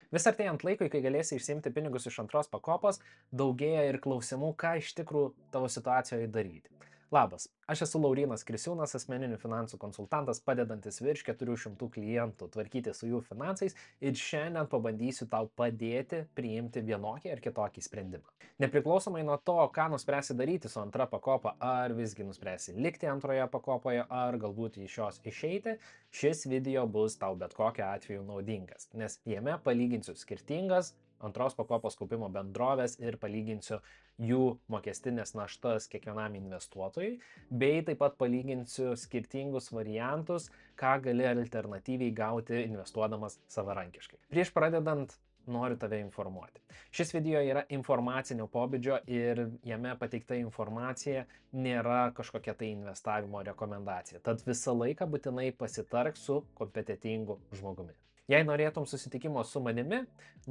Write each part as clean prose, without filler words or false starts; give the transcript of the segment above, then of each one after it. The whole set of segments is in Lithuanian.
Vis artėjant laikui, kai galėsi išsiimti pinigus iš antros pakopos, daugėja ir klausimų, ką iš tikrųjų tavo situacijoje daryti. Labas, aš esu Laurynas Krisiūnas, asmeninių finansų konsultantas, padedantis virš 400 klientų tvarkyti su jų finansais ir šiandien pabandysiu tau padėti priimti vienokį ar kitokį sprendimą. Nepriklausomai nuo to, ką nuspręsi daryti su antra pakopa, ar visgi nuspręsi likti antroje pakopoje, ar galbūt iš jos išeiti, šis video bus tau bet kokiu atveju naudingas, nes jame palyginsiu skirtingas antros pakopos kaupimo bendrovės ir palyginsiu jų mokestinės naštas kiekvienam investuotojui, bei taip pat palyginsiu skirtingus variantus, ką gali alternatyviai gauti investuodamas savarankiškai. Prieš pradedant, noriu tave informuoti. Šis video yra informacinio pobūdžio ir jame pateikta informacija nėra kažkokia tai investavimo rekomendacija. Tad visą laiką būtinai pasitark su kompetentingu žmogumi. Jei norėtum susitikimo su manimi,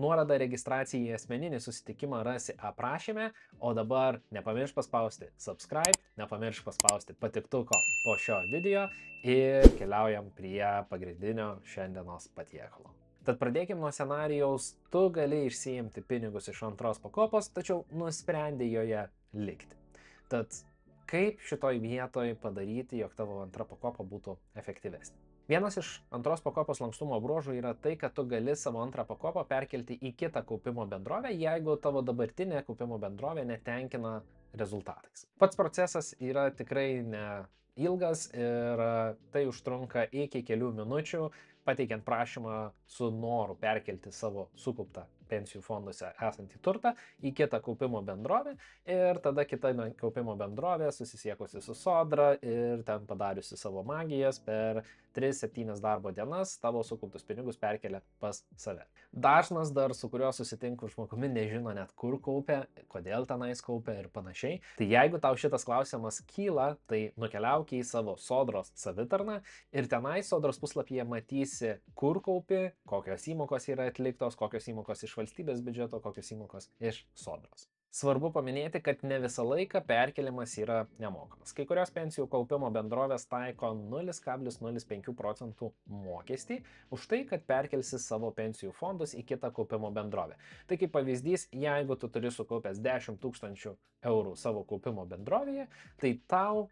nuorodą registracijai į asmeninį susitikimą rasi aprašyme, o dabar nepamiršk paspausti subscribe, nepamiršk paspausti patiktuko po šio video ir keliaujam prie pagrindinio šiandienos patiekalo. Tad pradėkime nuo scenarijaus, tu gali išsiimti pinigus iš antros pakopos, tačiau nusprendė joje likti. Tad kaip šitoj vietoj padaryti, jog tavo antra pakopa būtų efektyvesnė? Vienas iš antros pakopos lankstumo bruožų yra tai, kad tu gali savo antrą pakopą perkelti į kitą kaupimo bendrovę, jeigu tavo dabartinė kaupimo bendrovė netenkina rezultatais. Pats procesas yra tikrai ne ilgas ir tai užtrunka iki kelių minučių, pateikiant prašymą su noru perkelti savo sukauptą pensijų fonduose esantį turtą į kitą kaupimo bendrovę ir tada kita kaupimo bendrovė susisiekusi su Sodra ir ten padariusi savo magijas per 3-7 darbo dienas tavo sukauptus pinigus perkelia pas save. Dažnas dar, su kuriuo susitinku žmogumi, nežino net kur kaupia, kodėl tenais kaupia ir panašiai. Tai jeigu tau šitas klausimas kyla, tai nukeliauk į savo Sodros savitarną ir tenai Sodros puslapyje matysi, kur kaupi, kokios įmokos yra atliktos, kokios įmokos iš valstybės biudžeto, kokios įmokos iš Sodros. Svarbu paminėti, kad ne visą laiką perkelimas yra nemokamas. Kai kurios pensijų kaupimo bendrovės taiko 0,05 procentų mokestį už tai, kad perkelsi savo pensijų fondus į kitą kaupimo bendrovę. Tai kaip pavyzdys, jeigu tu turi sukaupęs 10 000 eurų savo kaupimo bendrovėje, tai tau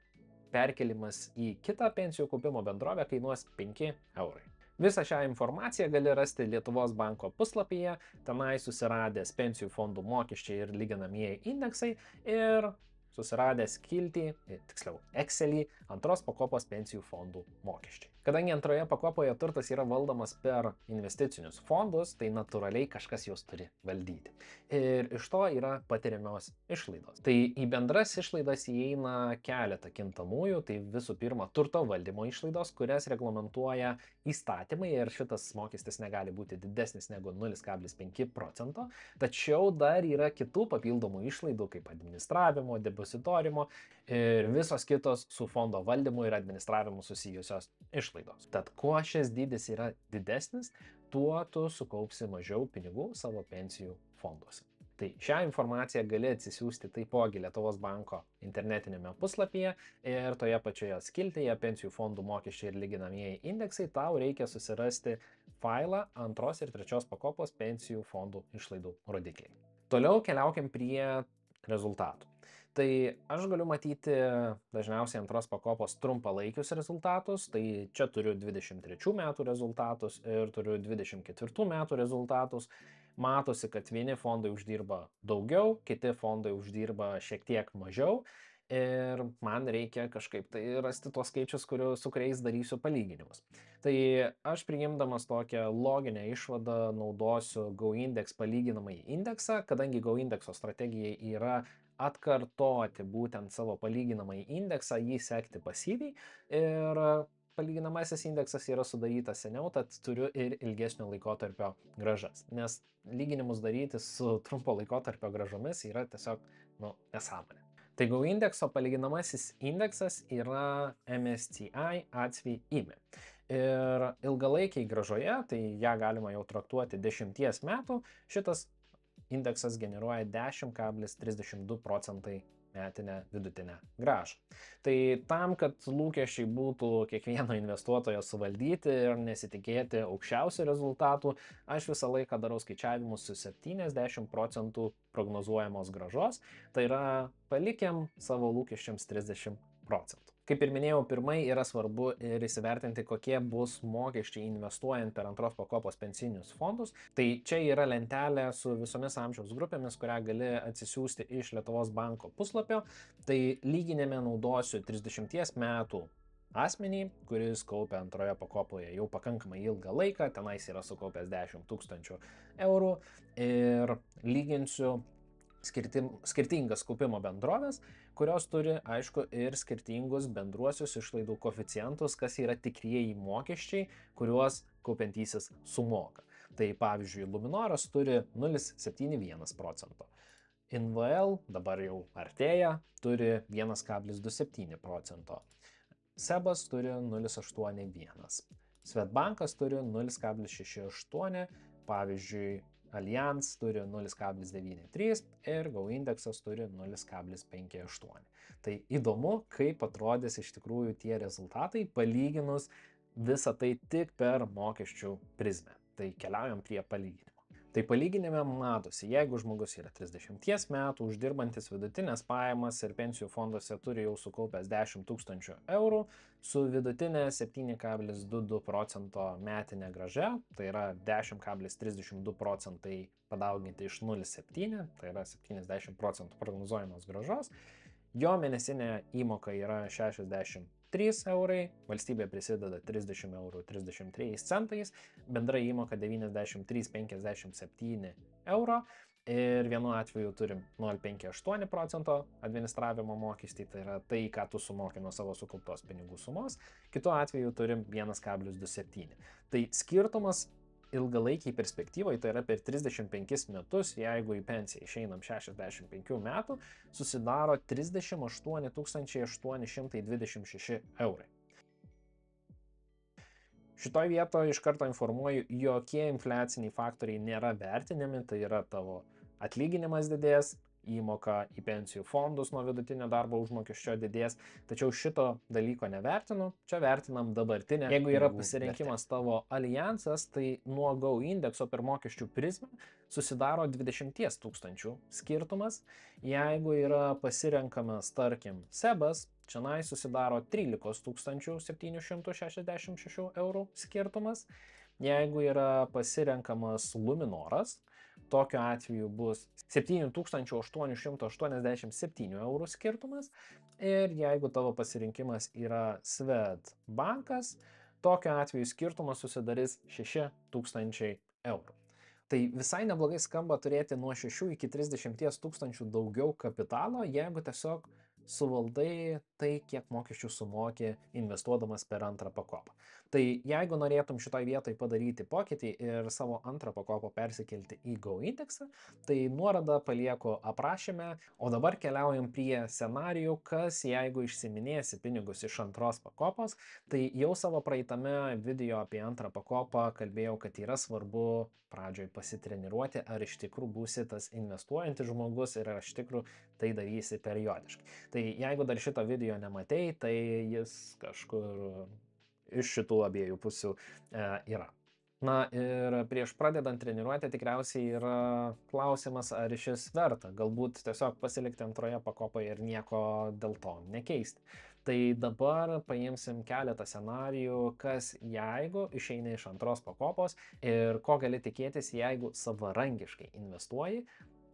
perkelimas į kitą pensijų kaupimo bendrovę kainuos 5 eurai. Visą šią informaciją gali rasti Lietuvos banko puslapyje, tenai susiradęs pensijų fondų mokesčiai ir lyginamieji indeksai ir susiradęs skiltį, tiksliau Excelį, antros pakopos pensijų fondų mokesčiai. Kadangi antroje pakopoje turtas yra valdomas per investicinius fondus, tai natūraliai kažkas juos turi valdyti. Ir iš to yra patiriamios išlaidos. Tai į bendras išlaidas įeina keletą kintamųjų, tai visų pirma turto valdymo išlaidos, kurias reglamentuoja įstatymai ir šitas mokestis negali būti didesnis negu 0,5 procento, tačiau dar yra kitų papildomų išlaidų kaip administravimo, depozitorimo ir visos kitos su fondo valdymu ir administravimu susijusios išlaidos. Tad kuo šis dydis yra didesnis, tuo tu sukaupsi mažiau pinigų savo pensijų fonduose. Tai šią informaciją gali atsisiųsti taipogi Lietuvos banko internetinėme puslapyje ir toje pačioje skiltėje pensijų fondų mokesčiai ir lyginamieji indeksai tau reikia susirasti failą antros ir trečios pakopos pensijų fondų išlaidų rodikliai. Toliau keliaukim prie rezultatų. Tai aš galiu matyti dažniausiai antros pakopos trumpalaikius rezultatus, tai čia turiu 23 metų rezultatus ir turiu 24 metų rezultatus. Matosi, kad vieni fondai uždirba daugiau, kiti fondai uždirba šiek tiek mažiau ir man reikia kažkaip tai rasti tuos skaičius, su kuriais darysiu palyginimus. Tai aš priimdamas tokią loginę išvadą naudosiu GoIndex palyginamąjį indeksą, kadangi GoIndexo strategija yra atkartoti būtent savo palyginamąjį indeksą, jį sekti pasyviai ir palyginamasis indeksas yra sudarytas seniau, tad turiu ir ilgesnio laikotarpio grąžas, nes lyginimus daryti su trumpo laikotarpio grąžomis yra tiesiog, nesąmonė. Tai GoIndexo palyginamasis indeksas yra MSCI ACWI IMI. Ir ilgalaikiai grąžoje, tai ją galima jau traktuoti 10 metų, šitas indeksas generuoja 10,32 procentai metinę vidutinę grąžą. Tai tam, kad lūkesčiai būtų kiekvieno investuotojo suvaldyti ir nesitikėti aukščiausių rezultatų, aš visą laiką darau skaičiavimus su 70% prognozuojamos grąžos, tai yra palikiam savo lūkesčiams 30%. Kaip ir minėjau, pirmai yra svarbu ir įsivertinti, kokie bus mokesčiai investuojant per antros pakopos pensinius fondus. Tai čia yra lentelė su visomis amžiaus grupėmis, kurią gali atsisiųsti iš Lietuvos banko puslapio. Tai lyginime naudosiu 30 metų asmenį, kuris kaupia antroje pakopoje jau pakankamai ilgą laiką, tenais yra sukaupęs 10 000 eurų ir lyginsiu skirtingas kaupimo bendrovės, kurios turi, aišku, ir skirtingus bendruosius išlaidų koeficientus, kas yra tikrieji mokesčiai, kuriuos kaupiantysis sumoka. Tai pavyzdžiui, Luminoras turi 0,71%. INVL dabar jau artėja, turi 1,27%. SEBas turi 0,81%. Swedbankas turi 0,68%, pavyzdžiui, Allianz turi 0,93 ir GoIndexas turi 0,58. Tai įdomu, kaip atrodys iš tikrųjų tie rezultatai, palyginus visą tai tik per mokesčių prizmę. Tai keliaujam prie palyginimo. Tai palyginime matosi, jeigu žmogus yra 30 metų, uždirbantis vidutinės pajamas ir pensijų fonduose turi jau sukaupęs 10 000 eurų, su vidutinė 7,22% metinė grąža, tai yra 10,32% padauginti iš 0,7, tai yra 70% prognozuojamos grąžos, jo mėnesinė įmoka yra 63 eurai, valstybė prisideda 30 eurų 33 centais, bendra įmoka 93,57 euro ir vienu atveju turim 0,58% administravimo mokestį, tai yra tai, ką tu sumoki nuo savo sukauptos pinigų sumos, kitu atveju turim 1,27. Tai skirtumas ilgalaikiai perspektyvai, tai yra per 35 metus, jeigu į pensiją išeinam 65 metų, susidaro 38 826 eurai. Šitoj vietoje iš karto informuoju, jokie infliaciniai faktoriai nėra vertinami, tai yra tavo atlyginimas didės, įmoka į pensijų fondus nuo vidutinio darbo užmokesčio didės, tačiau šito dalyko nevertinu, čia vertinam dabartinę. Jeigu yra pasirinkimas tavo alijansas, tai nuo GoIndexo per mokesčių prizmę susidaro 20 000 skirtumas, jeigu yra pasirenkamas, tarkim, SEBas, čionai susidaro 13 766 eurų skirtumas, jeigu yra pasirenkamas Luminoras, tokiu atveju bus 7887 eurų skirtumas ir jeigu tavo pasirinkimas yra Swedbankas, tokiu atveju skirtumas susidarys 6000 eurų. Tai visai neblogai skamba turėti nuo 6 iki 30 000 daugiau kapitalo, jeigu tiesiog suvaldai tai, kiek mokesčių sumoki investuodamas per antrą pakopą. Tai jeigu norėtum šitoj vietoj padaryti pokytį ir savo antrą pakopą persikelti į GoIndexą, tai nuorodą palieku aprašyme, o dabar keliaujam prie scenarijų, kas jeigu išsiminėsi pinigus iš antros pakopos, tai jau savo praeitame video apie antrą pakopą kalbėjau, kad yra svarbu pradžioj pasitreniruoti, ar iš tikrųjų būsi tas investuojantis žmogus ir ar iš tikrųjų tai darysi periodiškai. Tai jeigu dar šito video nematei, tai jis kažkur iš šitų abiejų pusių yra. Na ir prieš pradedant treniruotę tikriausiai yra klausimas, ar šis verta. Galbūt tiesiog pasilikti antroje pakopoje ir nieko dėl to nekeisti. Tai dabar paimsim keletą scenarijų, kas jeigu išeini iš antros pakopos ir ko gali tikėtis, jeigu savarankiškai investuoji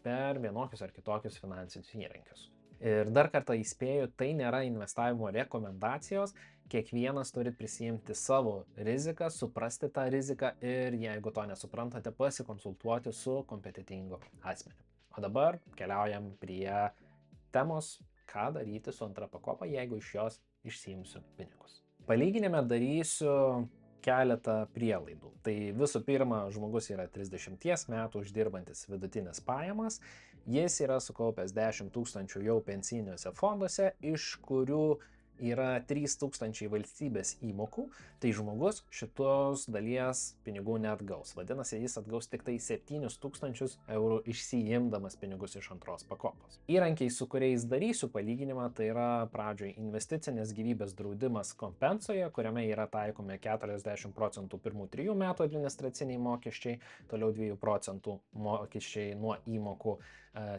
per vienokius ar kitokius finansinius įrankius. Ir dar kartą įspėju, tai nėra investavimo rekomendacijos, kiekvienas turi prisijimti savo riziką, suprasti tą riziką ir jeigu to nesuprantate, pasikonsultuoti su kompetitingu asmeniu. O dabar keliaujam prie temos, ką daryti su antra pakopa, jeigu iš jos išsiimsiu pinigus. Palyginime darysiu keletą prielaidų. Tai visų pirma, žmogus yra 30 metų uždirbantis vidutinės pajamas, jis yra sukaupęs 10 000 jau pensiniuose fonduose, iš kurių yra 3000 valstybės įmokų, tai žmogus šitos dalies pinigų neatgaus. Vadinasi, jis atgaus tik tai 7000 eurų išsiimdamas pinigus iš antros pakopos. Įrankiai, su kuriais darysiu palyginimą, tai yra pradžioj investicinės gyvybės draudimas kompensoje, kuriame yra taikomi 40% pirmų 3 metų administraciniai mokesčiai, toliau 2 procentų mokesčiai nuo įmokų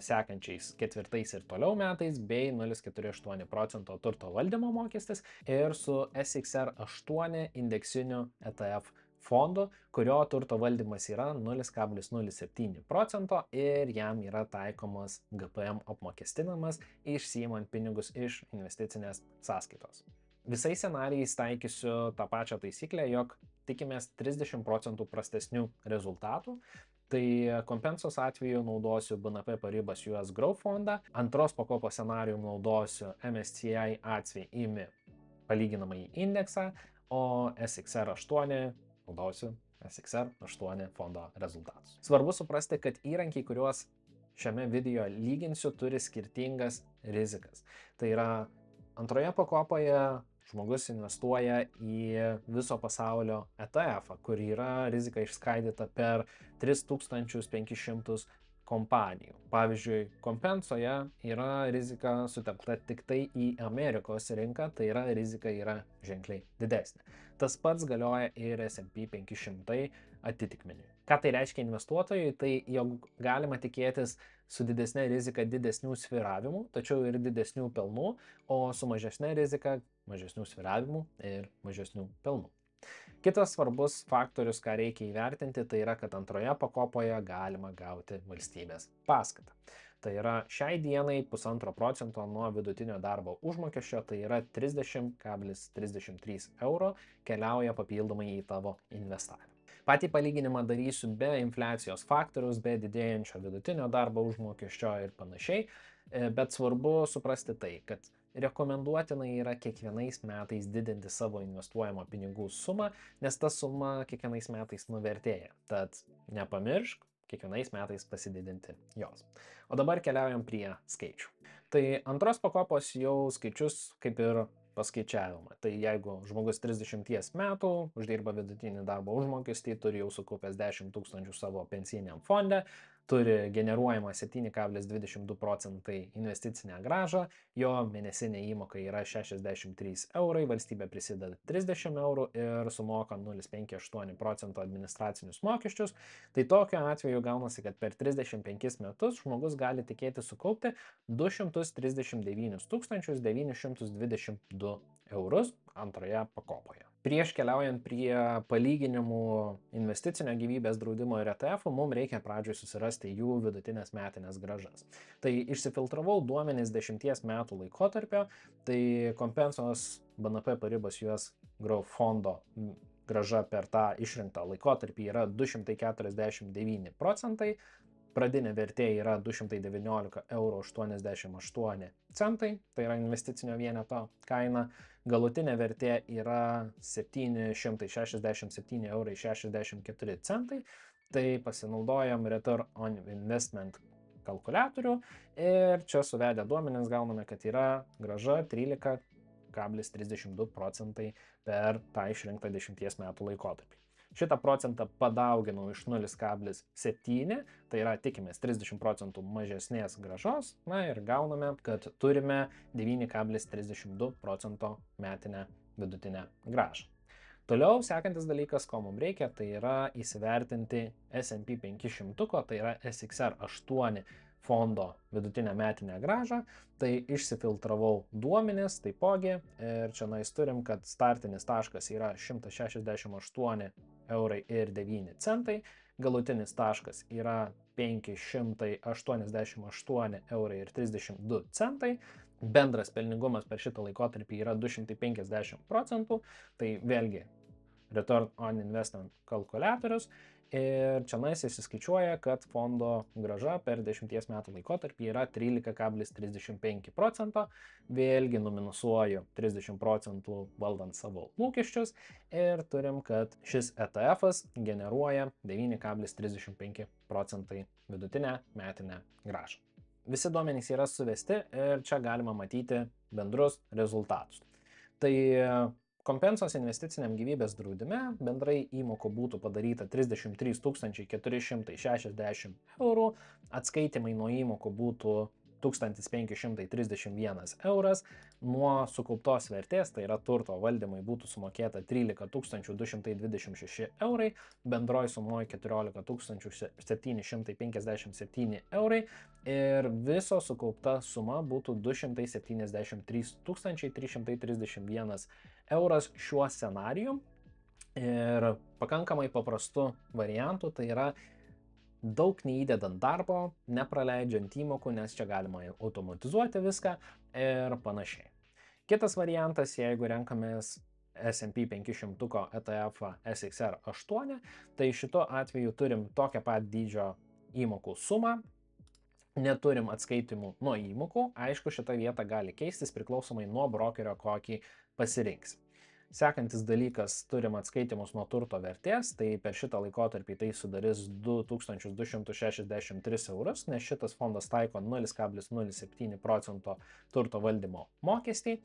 sekančiais 4 ir toliau metais, bei 0,48 procento turto valdymo mokestis ir su SXR 8 indeksiniu ETF fondu, kurio turto valdymas yra 0,07 procento ir jam yra taikomas GPM apmokestinamas išsiimant pinigus iš investicinės sąskaitos. Visais scenarijais taikysiu tą pačią taisyklę, jog tikimės 30 procentų prastesnių rezultatų. Tai kompensos atveju naudosiu BNP Paribas US Growth fondą, antros pakopos scenarijų naudosiu MSCI ACWI IMI palyginamąjį indeksą, o SXR 8 naudosiu SXR 8 fondo rezultatus. Svarbu suprasti, kad įrankiai, kuriuos šiame video lyginsiu, turi skirtingas rizikas. Tai yra antroje pakopoje žmogus investuoja į viso pasaulio ETF, kur yra rizika išskaidyta per 3500 kompanijų. Pavyzdžiui, kompensoje yra rizika sutelkta tik tai į Amerikos rinką, tai yra rizika yra ženkliai didesnė. Tas pats galioja ir S&P 500 atitikmeniui. Ką tai reiškia investuotojui? Tai jog galima tikėtis su didesnė rizika didesnių svyravimų, tačiau ir didesnių pelnų, o su mažesnė rizika mažesnių svyravimų ir mažesnių pelnų. Kitas svarbus faktorius, ką reikia įvertinti, tai yra, kad antroje pakopoje galima gauti valstybės paskatą. Tai yra šiai dienai 1,5 procento nuo vidutinio darbo užmokesčio, tai yra 30,33 euro keliauja papildomai į tavo investavimą. Patį palyginimą darysiu be infliacijos faktoriaus, be didėjančio vidutinio darbo užmokesčio ir panašiai, bet svarbu suprasti tai, kad rekomenduotina yra kiekvienais metais didinti savo investuojamo pinigų sumą, nes ta suma kiekvienais metais nuvertėja. Tad nepamiršk kiekvienais metais pasididinti jos. O dabar keliaujam prie skaičių. Tai antros pakopos jau skaičius kaip ir paskaičiavimą. Tai jeigu žmogus 30 metų uždirba vidutinį darbo užmokestį, turi jau sukaupęs 10 000 savo pensiniam fonde, turi generuojama 7,22 procentai investicinę grąžą, jo mėnesinė įmoka yra 63 eurai, valstybė prisideda 30 eurų ir sumoka 0,58 procento administracinius mokesčius, tai tokiu atveju gaunasi, kad per 35 metus žmogus gali tikėti sukaupti 239 922 eurus antroje pakopoje. Prieš keliaujant prie palyginimų investicinio gyvybės draudimo ir ETF, mums reikia pradžioj susirasti jų vidutinės metinės grąžas. Tai išsifiltravau duomenis 10 metų laikotarpio, tai kompensos BNP Paribas US Growth fondo grąža per tą išrinktą laikotarpį yra 249 procentai, pradinė vertė yra 219,88 eurų, tai yra investicinio vieneto kaina, galutinė vertė yra 767,64 eurai, tai pasinaudojam Return on Investment kalkuliatorių ir čia suvedę duomenis gauname, kad yra grąža 13,32 procentai per tą išrinktą 10 metų laikotarpį. Šitą procentą padauginau iš 0,7, tai yra tikimės 30 procentų mažesnės grąžos, na ir gauname, kad turime 9,32 procento metinę vidutinę grąžą. Toliau sekantis dalykas, ko mums reikia, tai yra įsivertinti S&P 500, tai yra SXR 8 fondo vidutinę metinę grąžą, tai išsifiltravau duomenis taipogi ir čia turim, kad startinis taškas yra 168,09 eurai, galutinis taškas yra 588,32 eurai, bendras pelningumas per šitą laikotarpį yra 250 procentų, tai vėlgi Return on Investment kalkuliatorius ir čia įsiskaičiuoja, kad fondo grąža per 10 metų laikotarpį yra 13,35 procento, vėlgi numinusuoju 30 procentų valdant savo lūkesčius ir turim, kad šis ETF'as generuoja 9,35 procentai vidutinę metinę grąžą. Visi duomenys yra suvesti ir čia galima matyti bendrus rezultatus. Tai kompensos investiciniam gyvybės draudime bendrai įmokų būtų padaryta 33 460 eurų, atskaitimai nuo įmokų būtų 1531 euras, nuo sukauptos vertės, tai yra turto valdymai, būtų sumokėta 13 226 eurai, bendroji sumoji 14 757 eurai ir viso sukaupta suma būtų 273 331 euras šiuo scenariu. Ir pakankamai paprastu variantu, tai yra daug neįdedant darbo, nepraleidžiant įmokų, nes čia galima automatizuoti viską ir panašiai. Kitas variantas, jeigu renkamės S&P 500 ETF SXR 8, tai šituo atveju turim tokią pat dydžio įmokų sumą, neturim atskaitimų nuo įmokų, aišku, šita vieta gali keistis priklausomai nuo brokerio, kokį pasirinks. Sekantis dalykas, turim atskaitimus nuo turto vertės, tai per šitą laikotarpį tai sudarys 2263 eurus, nes šitas fondas taiko 0,07% turto valdymo mokestį,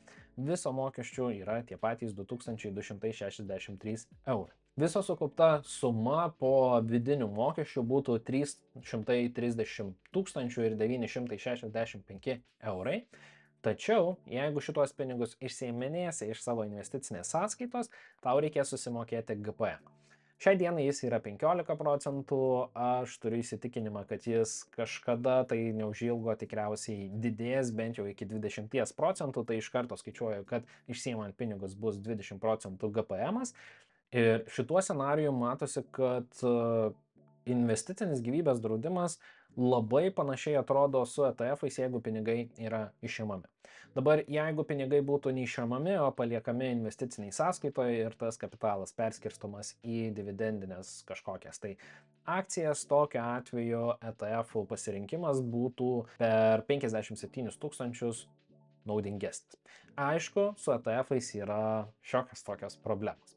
viso mokesčių yra tie patys 2263 eurai. Viso sukaupta suma po vidinių mokesčių būtų 330 965 eurai. Tačiau, jeigu šitos pinigus išsiiminėsi iš savo investicinės sąskaitos, tau reikės susimokėti GPM. Šiai dienai jis yra 15%, aš turiu įsitikinimą, kad jis kažkada tai neužilgo tikriausiai didės bent jau iki 20%, tai iš karto skaičiuoju, kad išsiimant pinigus bus 20% GPM-as. Ir šituo scenariju matosi, kad investicinis gyvybės draudimas labai panašiai atrodo su ETF-ais, jeigu pinigai yra išimami. Dabar, jeigu pinigai būtų neišimami, o paliekami investiciniai sąskaitoje ir tas kapitalas perskirstomas į dividendinės kažkokias tai akcijas, tokiu atveju ETF-ų pasirinkimas būtų per 57 000 naudingesnis. Aišku, su ETF-ais yra šiokios tokios problemos.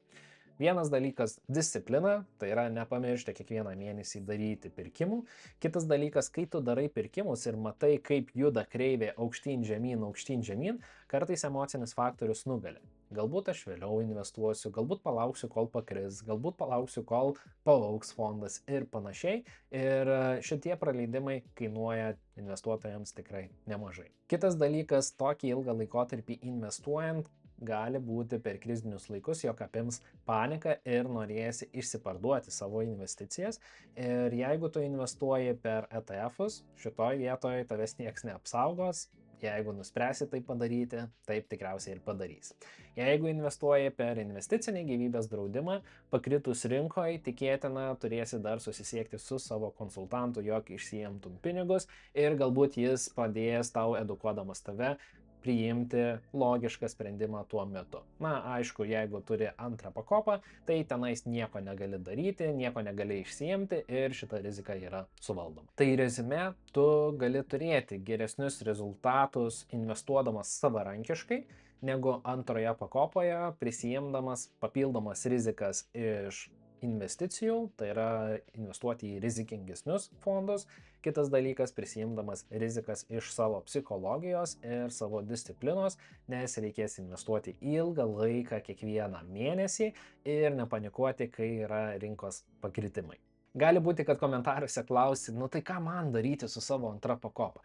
Vienas dalykas – disciplina, tai yra nepamiršti kiekvieną mėnesį daryti pirkimų. Kitas dalykas, kai tu darai pirkimus ir matai, kaip juda kreivė aukštyn žemyn, kartais emocinis faktorius nugali. Galbūt aš vėliau investuosiu, galbūt palauksiu, kol pakris, galbūt palauksiu, kol paaugs fondas ir panašiai. Ir šitie praleidimai kainuoja investuotojams tikrai nemažai. Kitas dalykas, tokį ilgą laikotarpį investuojant, gali būti per krizinius laikus, jog apims panika ir norėsi išsiparduoti savo investicijas. Ir jeigu tu investuoji per ETF-us, šitoj vietoje tavęs nieks neapsaugos. Jeigu nuspręsi tai padaryti, taip tikriausiai ir padarys. Jeigu investuoji per investicinį gyvybės draudimą, pakritus rinkoje, tikėtina turėsi dar susisiekti su savo konsultantu, jog išsiimtum pinigus ir galbūt jis padės tau, edukuodamas tave, priimti logišką sprendimą tuo metu. Na, aišku, jeigu turi antrą pakopą, tai tenais nieko negali daryti, nieko negali išsiimti ir šita rizika yra suvaldoma. Tai rezume, tu gali turėti geresnius rezultatus investuodamas savarankiškai, negu antroje pakopoje prisijimdamas papildomas rizikas iš investicijų, tai yra investuoti į rizikingesnius fondus. Kitas dalykas, prisijimdamas rizikas iš savo psichologijos ir savo disciplinos, nes reikės investuoti ilgą laiką kiekvieną mėnesį ir nepanikuoti, kai yra rinkos pakritimai. Gali būti, kad komentaruose klausi, nu tai ką man daryti su savo antra pakopa?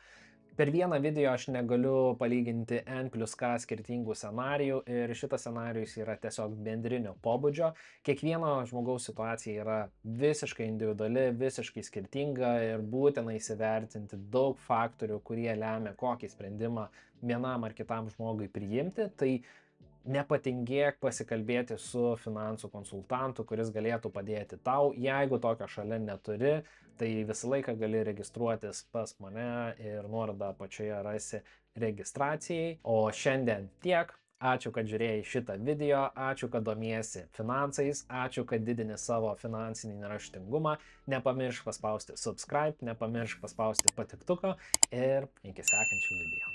Per vieną video aš negaliu palyginti N+K skirtingų scenarijų ir šitas scenarijus yra tiesiog bendrinio pobūdžio. Kiekvieno žmogaus situacija yra visiškai individuali, visiškai skirtinga ir būtina įsivertinti daug faktorių, kurie lemia kokį sprendimą vienam ar kitam žmogui priimti. Tai nepatingėk pasikalbėti su finansų konsultantu, kuris galėtų padėti tau. Jeigu tokio šalia neturi, tai visą laiką gali registruotis pas mane ir nuorodą apačioje rasi registracijai. O šiandien tiek. Ačiū, kad žiūrėjai šitą video, ačiū, kad domiesi finansais, ačiū, kad didini savo finansinį neraštingumą. Nepamiršk paspausti subscribe, nepamiršk paspausti patiktuko ir iki sekančių video.